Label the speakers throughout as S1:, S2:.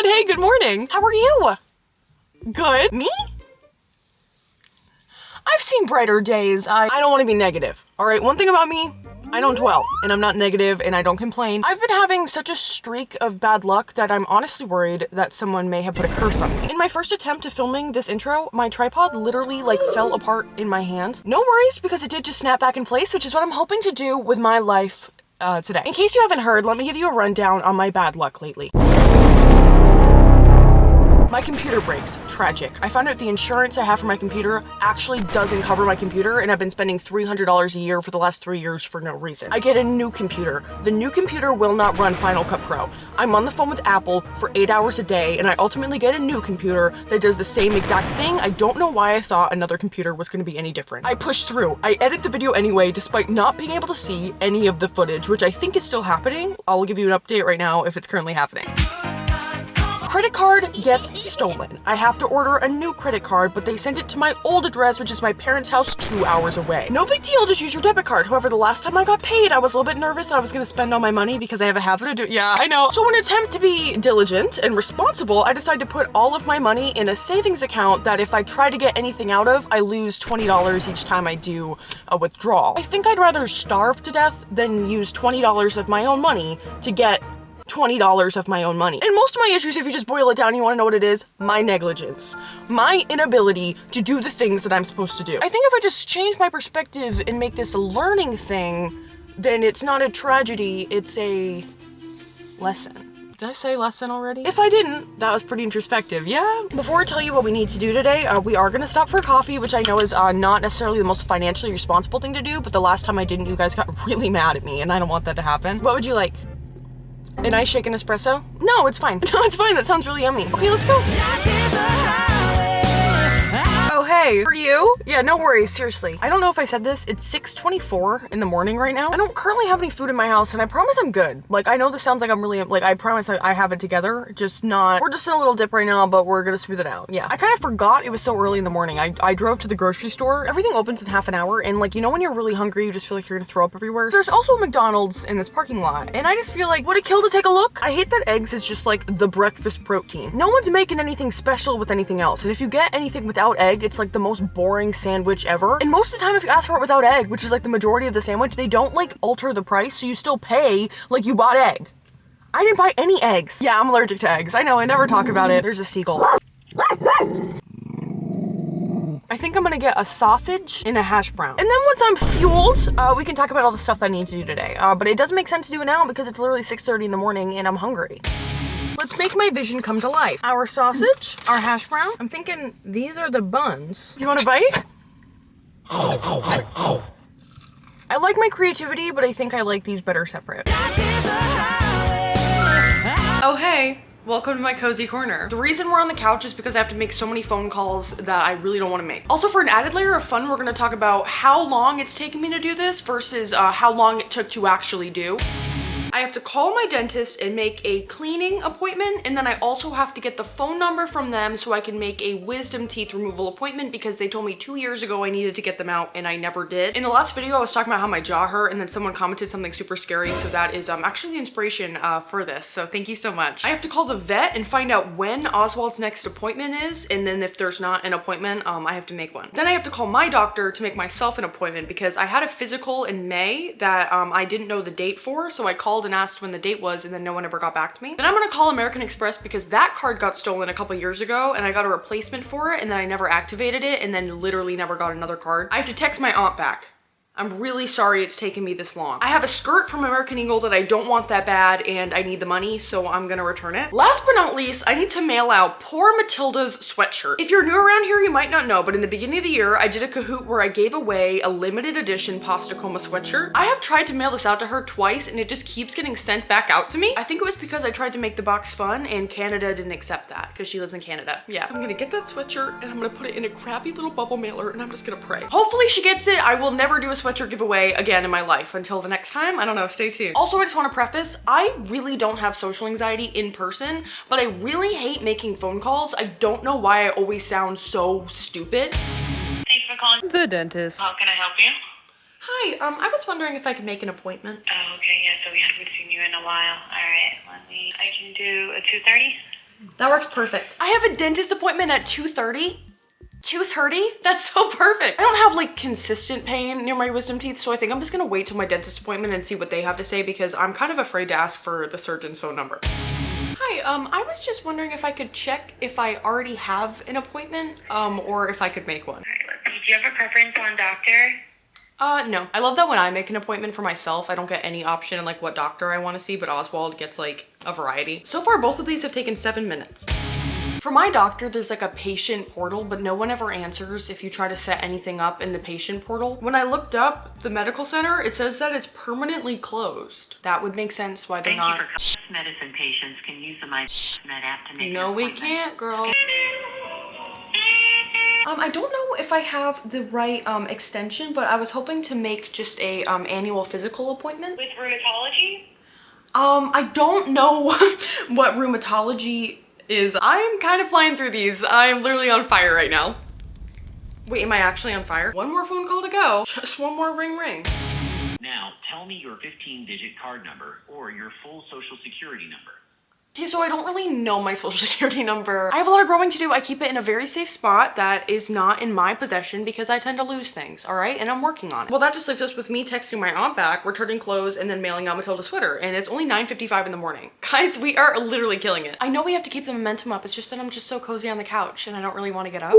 S1: god, hey, good morning. How are you? Good. Me? I've seen brighter days. I don't want to be negative. All right, one thing about me, I don't dwell, and I'm not negative, and I don't complain. I've been having such a streak of bad luck that I'm honestly worried that someone may have put a curse on me. In my first attempt to filming this intro, my tripod literally like fell apart in my hands. No worries, because it did just snap back in place, which is what I'm hoping to do with my life today. In case you haven't heard, let me give you a rundown on my bad luck lately. My computer breaks. Tragic. I found out the insurance I have for my computer actually doesn't cover my computer, and I've been spending $300 a year for the last 3 years for no reason. I get a new computer. The new computer will not run Final Cut Pro. I'm on the phone with Apple for 8 hours a day, and I ultimately get a new computer that does the same exact thing. I don't know why I thought another computer was going to be any different. I push through. I edit the video anyway, despite not being able to see any of the footage, which I think is still happening. I'll give you an update right now if it's currently happening. Credit card gets stolen. I have to order a new credit card, but they sent it to my old address, which is my parents' house 2 hours away. No big deal, just use your debit card. However, the last time I got paid, I was a little bit nervous that I was gonna spend all my money because I have a habit of doing, yeah, I know. So in an attempt to be diligent and responsible, I decided to put all of my money in a savings account that if I try to get anything out of, I lose $20 each time I do a withdrawal. I think I'd rather starve to death than use $20 of my own money to get $20 of my own money. And most of my issues, if you just boil it down, you wanna know what it is? My negligence. My inability to do the things that I'm supposed to do. I think if I just change my perspective and make this a learning thing, then it's not a tragedy, it's a lesson. Did I say lesson already? If I didn't, that was pretty introspective, yeah? Before I tell you what we need to do today, we are gonna stop for coffee, which I know is not necessarily the most financially responsible thing to do, but the last time I didn't, you guys got really mad at me, and I don't want that to happen. What would you like? An ice shake and espresso? No, it's fine. No, it's fine. That sounds really yummy. Okay, let's go. Oh, hey, for you? Yeah, no worries, seriously. I don't know if I said this. It's 6:24 in the morning right now. I don't currently have any food in my house, and I promise I'm good. Like, I know this sounds like I'm really, like, I promise I have it together, just not, we're just in a little dip right now, but we're gonna smooth it out. Yeah, I kind of forgot it was so early in the morning. I drove to the grocery store. Everything opens in half an hour, and like, you know when you're really hungry, you just feel like you're gonna throw up everywhere? There's also a McDonald's in this parking lot, and I just feel like, would it kill to take a look? I hate that eggs is just like the breakfast protein. No one's making anything special with anything else, and if you get anything without egg, it's like the most boring sandwich ever. And most of the time, if you ask for it without egg, which is like the majority of the sandwich, they don't like alter the price, so you still pay like you bought egg. I didn't buy any eggs. Yeah, I'm allergic to eggs. I know, I never talk about it. There's a seagull. I think I'm gonna get a sausage and a hash brown. And then once I'm fueled, we can talk about all the stuff that I need to do today. But it doesn't make sense to do it now because it's literally 6:30 in the morning and I'm hungry. Let's make my vision come to life. Our sausage, our hash brown. I'm thinking these are the buns. Do you want a bite? I like my creativity, but I think I like these better separate. Oh, hey. Welcome to my cozy corner. The reason we're on the couch is because I have to make so many phone calls that I really don't want to make. Also, for an added layer of fun, we're going to talk about how long it's taken me to do this versus how long it took to actually do. I have to call my dentist and make a cleaning appointment, and then I also have to get the phone number from them so I can make a wisdom teeth removal appointment because they told me 2 years ago I needed to get them out and I never did. In the last video, I was talking about how my jaw hurt and then someone commented something super scary, so that is actually the inspiration for this, so thank you so much. I have to call the vet and find out when Oswald's next appointment is, and then if there's not an appointment, I have to make one. Then I have to call my doctor to make myself an appointment because I had a physical in May that I didn't know the date for, so I called and asked when the date was and then no one ever got back to me. Then I'm gonna call American Express because that card got stolen a couple years ago and I got a replacement for it and then I never activated it and then literally never got another card. I have to text my aunt back. I'm really sorry it's taken me this long. I have a skirt from American Eagle that I don't want that bad and I need the money, so I'm gonna return it. Last but not least, I need to mail out poor Matilda's sweatshirt. If you're new around here, you might not know, but in the beginning of the year, I did a Kahoot where I gave away a limited edition Pasta Coma sweatshirt. I have tried to mail this out to her twice and it just keeps getting sent back out to me. I think it was because I tried to make the box fun and Canada didn't accept that because she lives in Canada. Yeah, I'm gonna get that sweatshirt and I'm gonna put it in a crappy little bubble mailer and I'm just gonna pray. Hopefully she gets it. I will never do a sweatshirt giveaway again in my life until the next time. I don't know, stay tuned. Also, I just want to preface, I really don't have social anxiety in person, but I really hate making phone calls. I don't know why I always sound so stupid.
S2: Thanks for calling
S1: The dentist.
S2: How can I help you?
S1: Hi, I was wondering if I could make an appointment.
S2: Oh, okay, yeah, so we haven't seen you in a while. All right, I can do a 2:30.
S1: That works perfect. I have a dentist appointment at 2:30. 2:30? That's so perfect. I don't have like consistent pain near my wisdom teeth, so I think I'm just gonna wait till my dentist appointment and see what they have to say because I'm kind of afraid to ask for the surgeon's phone number. Hi, I was just wondering if I could check if I already have an appointment, or if I could make one.
S2: All right, let's see. Do you have a preference on doctor?
S1: No. I love that when I make an appointment for myself, I don't get any option in like what doctor I want to see, but Oswald gets like a variety. So far, both of these have taken 7 minutes. For my doctor, there's like a patient portal, but no one ever answers if you try to set anything up in the patient portal. When I looked up the medical center, it says that it's permanently closed. That would make sense why they're not.
S2: Medicine patients can use the My Med app to make
S1: No,
S2: an
S1: we
S2: appointment.
S1: can't, girl. I don't know if I have the right extension, but I was hoping to make just a annual physical appointment.
S2: With rheumatology?
S1: I don't know what rheumatology is. I'm kind of flying through these. I'm literally on fire right now. Wait, am I actually on fire? One more phone call to go. Just one more ring ring.
S3: Now, tell me your 15-digit card number or your full social security number.
S1: Okay, so I don't really know my social security number. I have a lot of growing to do. I keep it in a very safe spot that is not in my possession because I tend to lose things, all right? And I'm working on it. Well, that just leaves us with me texting my aunt back, returning clothes, and then mailing out Matilda's sweater. And it's only 9:55 in the morning. Guys, we are literally killing it. I know we have to keep the momentum up. It's just that I'm just so cozy on the couch and I don't really want to get up.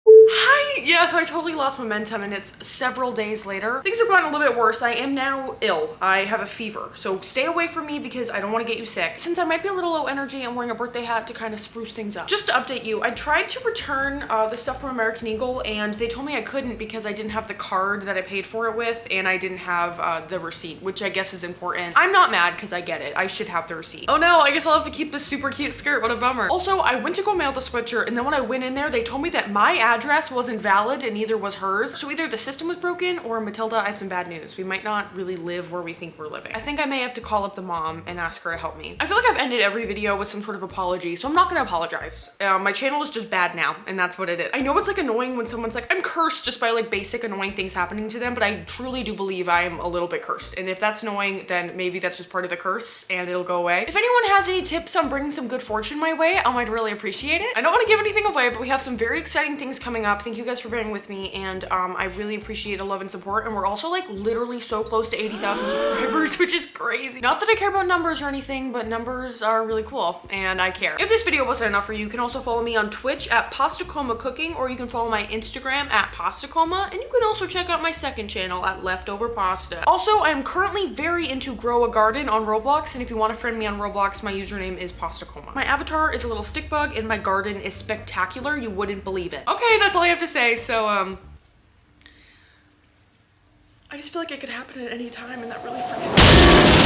S1: Hi! Yeah, so I totally lost momentum and it's several days later. Things have gotten a little bit worse. I am now ill. I have a fever. So stay away from me because I don't want to get you sick. Since I might be a little low energy, I'm wearing a birthday hat to kind of spruce things up. Just to update you, I tried to return the stuff from American Eagle and they told me I couldn't because I didn't have the card that I paid for it with and I didn't have the receipt, which I guess is important. I'm not mad because I get it. I should have the receipt. Oh no, I guess I'll have to keep this super cute skirt. What a bummer. Also, I went to go mail the sweatshirt and then when I went in there, they told me that my address wasn't valid and neither was hers. So either the system was broken or Matilda, I have some bad news. We might not really live where we think we're living. I think I may have to call up the mom and ask her to help me. I feel like I've ended every video with some sort of apology, so I'm not gonna apologize. My channel is just bad now and that's what it is. I know it's like annoying when someone's like, I'm cursed just by like basic annoying things happening to them, but I truly do believe I'm a little bit cursed. And if that's annoying, then maybe that's just part of the curse and it'll go away. If anyone has any tips on bringing some good fortune my way, I might really appreciate it. I don't want to give anything away, but we have some very exciting things coming up. Thank you guys for bearing with me and I really appreciate the love and support, and we're also like literally so close to 80,000 subscribers, which is crazy. Not that I care about numbers or anything, but numbers are really cool and I care. If this video wasn't enough for you, you can also follow me on Twitch at Pastacoma Cooking, or you can follow my Instagram at Pastacoma, and you can also check out my second channel at Leftover Pasta. Also, I am currently very into Grow a Garden on Roblox, and if you want to friend me on Roblox, my username is Pastacoma. My avatar is a little stick bug and my garden is spectacular. You wouldn't believe it. Okay, that's all I have to say. So I just feel like it could happen at any time and that really freaks me out.